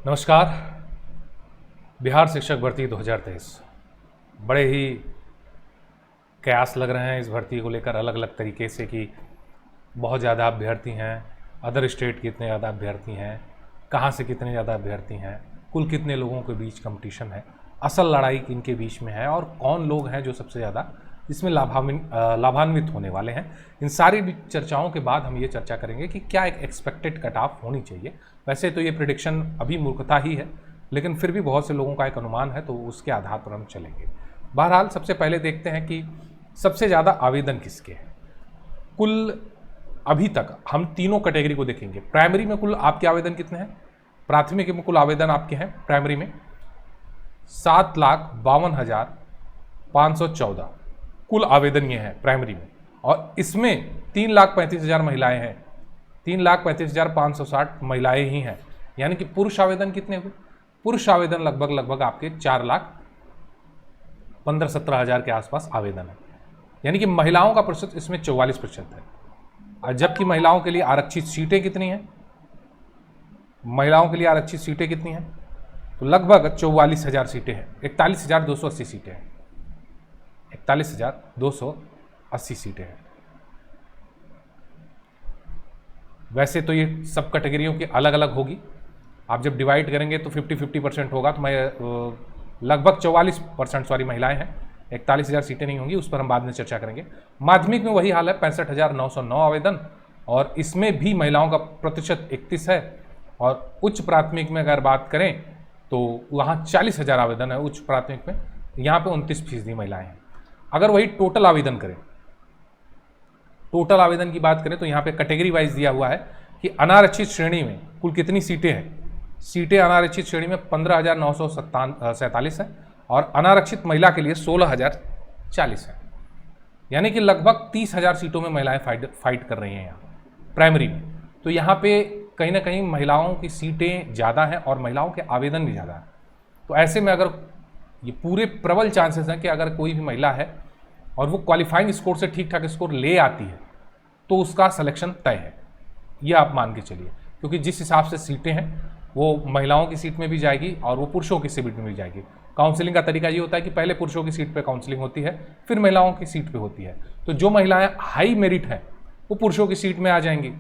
नमस्कार। बिहार शिक्षक भर्ती 2023 बड़े ही कयास लग रहे हैं इस भर्ती को लेकर अलग अलग तरीके से कि बहुत ज़्यादा अभ्यर्थी हैं, अदर स्टेट कितने ज़्यादा अभ्यर्थी हैं, कहाँ से कितने ज़्यादा अभ्यर्थी हैं, कुल कितने लोगों के बीच कंपटीशन है, असल लड़ाई किनके बीच में है और कौन लोग हैं जो सबसे ज़्यादा इसमें लाभान्वित होने वाले हैं। इन सारी चर्चाओं के बाद हम ये चर्चा करेंगे कि क्या एक एक्सपेक्टेड कट ऑफ होनी चाहिए। वैसे तो ये प्रिडिक्शन अभी मूर्खता ही है, लेकिन फिर भी बहुत से लोगों का एक अनुमान है, तो उसके आधार पर हम चलेंगे। बहरहाल सबसे पहले देखते हैं कि सबसे ज़्यादा आवेदन किसके हैं। कुल अभी तक हम तीनों कैटेगरी को देखेंगे। प्राइमरी में कुल आपके आवेदन कितने हैं, प्राथमिक में कुल आवेदन आपके हैं प्राइमरी में 7,52,514 कुल आवेदन ये हैं प्राइमरी में, और इसमें 3,35,000 महिलाएं हैं, 3,35,560 महिलाएं ही हैं। यानी कि पुरुष आवेदन कितने हुए? पुरुष आवेदन लगभग आपके 4,15,17,000 के आसपास आवेदन है। यानी कि महिलाओं का प्रतिशत इसमें 44% है। और जबकि महिलाओं के लिए आरक्षित सीटें कितनी हैं? महिलाओं के लिए आरक्षित सीटें कितनी हैं? तो लगभग 44,000 सीटें हैं, 41,280 सीटें हैं, 41,280 सीटें हैं। वैसे तो ये सब कैटेगरियों की अलग अलग होगी, आप जब डिवाइड करेंगे तो 50-50% होगा, तो मैं लगभग 44% महिलाएं हैं, 41,000 सीटें नहीं होंगी, उस पर हम बाद में चर्चा करेंगे। माध्यमिक में वही हाल है, 65,909 आवेदन, और इसमें भी महिलाओं का प्रतिशत 31 है। और उच्च प्राथमिक में अगर बात करें तो वहाँ 40,000 आवेदन है उच्च प्राथमिक में, यहाँ पे 29% महिलाएं हैं। अगर वही टोटल आवेदन करें, टोटल आवेदन की बात करें तो यहाँ पे कैटेगरी वाइज दिया हुआ है कि अनारक्षित श्रेणी में कुल कितनी सीटें हैं। सीटें अनारक्षित श्रेणी में 15,947 है, और अनारक्षित महिला के लिए 16,040 है। यानी कि लगभग 30,000 सीटों में महिलाएं फाइट कर रही हैं यहाँ प्राइमरी में। तो यहाँ पे कहीं ना कहीं महिलाओं की सीटें ज़्यादा हैं और महिलाओं के आवेदन भी ज़्यादा हैं। तो ऐसे में अगर ये पूरे प्रबल चांसेस हैं कि अगर कोई भी महिला है और वो क्वालिफाइंग स्कोर से ठीक ठाक स्कोर ले आती है तो उसका सिलेक्शन तय है, ये आप मान के चलिए। क्योंकि जिस हिसाब से सीटें हैं वो महिलाओं की सीट में भी जाएगी और वो पुरुषों की सीट में भी जाएगी। काउंसलिंग का तरीका ये होता है कि पहले पुरुषों की सीट पे काउंसलिंग होती है, फिर महिलाओं की सीट पे होती है। तो जो महिलाएं हाई मेरिट हैं वो पुरुषों की सीट में आ जाएंगी,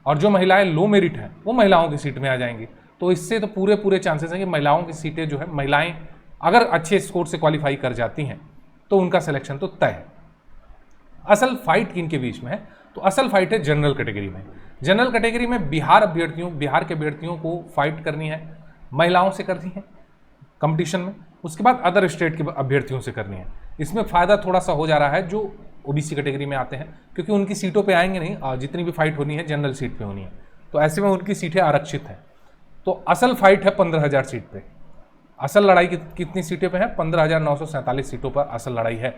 और जो महिलाएं लो मेरिट हैं वो महिलाओं की सीट में आ जाएंगी। तो इससे तो पूरे चांसेस हैं कि महिलाओं की सीटें जो है, महिलाएं अगर अच्छे स्कोर से क्वालिफाई कर जाती हैं तो उनका सिलेक्शन तो तय है। असल फाइट किनके बीच में है? तो असल फाइट है जनरल कैटेगरी में। जनरल कैटेगरी में बिहार के अभ्यर्थियों को फाइट करनी है, महिलाओं से करनी है कंपटीशन में, उसके बाद अदर स्टेट के अभ्यर्थियों से करनी है। इसमें फ़ायदा थोड़ा सा हो जा रहा है जो ओबीसी कैटेगरी में आते हैं, क्योंकि उनकी सीटों पे आएंगे नहीं, और जितनी भी फाइट होनी है जनरल सीट पे होनी है, तो ऐसे में उनकी सीटें आरक्षित हैं। तो असल फाइट है 15,000 सीट पे। असल लड़ाई कितनी सीटें पे है? 15,947 सीटों पर असल लड़ाई है।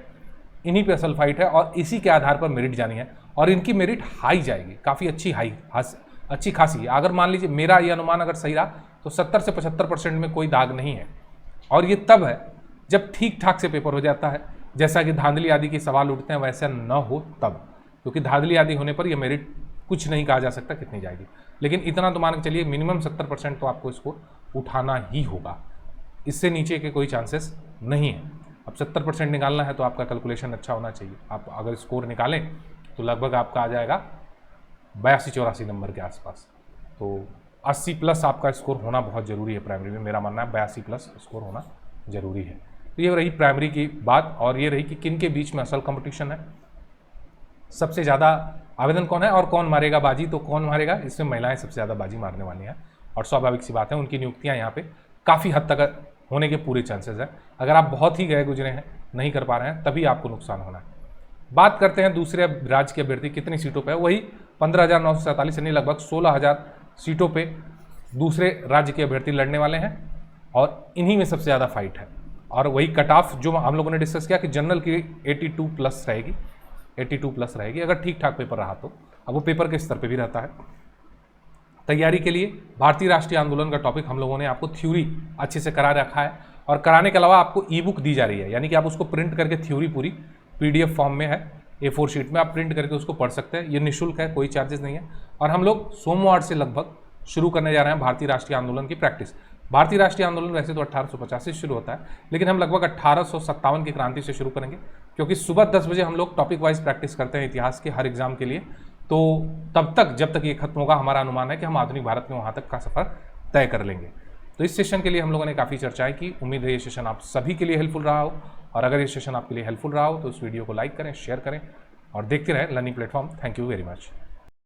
इन्हीं पे असल फाइट है, और इसी के आधार पर मेरिट जानी है, और इनकी मेरिट हाई जाएगी, काफ़ी अच्छी खासी है। अगर मान लीजिए मेरा ये अनुमान अगर सही रहा तो 70 से 75% में कोई दाग नहीं है। और ये तब है जब ठीक ठाक से पेपर हो जाता है, जैसा कि धांधली आदि के सवाल उठते हैं वैसा न हो तब, क्योंकि धांधली आदि होने पर यह मेरिट कुछ नहीं कहा जा सकता कितनी जाएगी। लेकिन इतना तो मान के चलिए मिनिमम 70% तो आपको स्कोर उठाना ही होगा, इससे नीचे के कोई चांसेस नहीं है। अब 70% निकालना है तो आपका कैलकुलेशन अच्छा होना चाहिए। आप अगर स्कोर निकालें तो लगभग आपका आ जाएगा 82-84 नंबर के आसपास। तो 80 प्लस आपका स्कोर होना बहुत ज़रूरी है प्राइमरी में, मेरा मानना है 82 प्लस स्कोर होना ज़रूरी है। तो ये रही प्राइमरी की बात, और ये रही कि किन के बीच में असल कंपटीशन है, सबसे ज़्यादा आवेदन कौन है और कौन मारेगा बाजी। तो कौन मारेगा? इसमें महिलाएं सबसे ज़्यादा बाजी मारने वाली हैं, और स्वाभाविक सी बात है उनकी नियुक्तियाँ यहाँ पे काफ़ी हद तक होने के पूरे चांसेस हैं। अगर आप बहुत ही गए गुजरे हैं, नहीं कर पा रहे हैं, तभी आपको नुकसान होना है। बात करते हैं दूसरे राज्य के अभ्यर्थी कितनी सीटों पे है। वही 15,947 यानी लगभग 16,000 सीटों पे दूसरे राज्य के अभ्यर्थी लड़ने वाले हैं, और इन्हीं में सबसे ज़्यादा फाइट है। और वही कट ऑफ जो हम लोगों ने डिस्कस किया कि जनरल की 82 प्लस रहेगी, 82 प्लस रहेगी अगर ठीक ठाक पेपर रहा तो। अब वो पेपर के स्तर पर भी रहता है। तैयारी के लिए भारतीय राष्ट्रीय आंदोलन का टॉपिक हम लोगों ने आपको थ्योरी अच्छे से करा रखा है, और कराने के अलावा आपको ई बुक दी जा रही है, यानी कि आप उसको प्रिंट करके थ्योरी पूरी PDF फॉर्म में है, A4 शीट में आप प्रिंट करके उसको पढ़ सकते हैं। ये निःशुल्क है, कोई चार्जेस नहीं है। और हम लोग सोमवार से लगभग शुरू करने जा रहे हैं भारतीय राष्ट्रीय आंदोलन की प्रैक्टिस। भारतीय राष्ट्रीय आंदोलन वैसे तो 1850 से शुरू होता है, लेकिन हम लगभग 1857 की क्रांति से शुरू करेंगे, क्योंकि सुबह 10 बजे हम लोग टॉपिक वाइज प्रैक्टिस करते हैं इतिहास के हर एग्जाम के लिए। तो तब तक जब तक ये खत्म होगा, हमारा अनुमान है कि हम आधुनिक भारत में वहाँ तक का सफर तय कर लेंगे। तो इस सेशन के लिए हम लोगों ने काफ़ी चर्चाएं की। उम्मीद है ये सेशन आप सभी के लिए हेल्पफुल रहा हो, और अगर ये सेशन आपके लिए हेल्पफुल रहा हो तो इस वीडियो को लाइक करें, शेयर करें और देखते रहें learning platform. Thank you very much.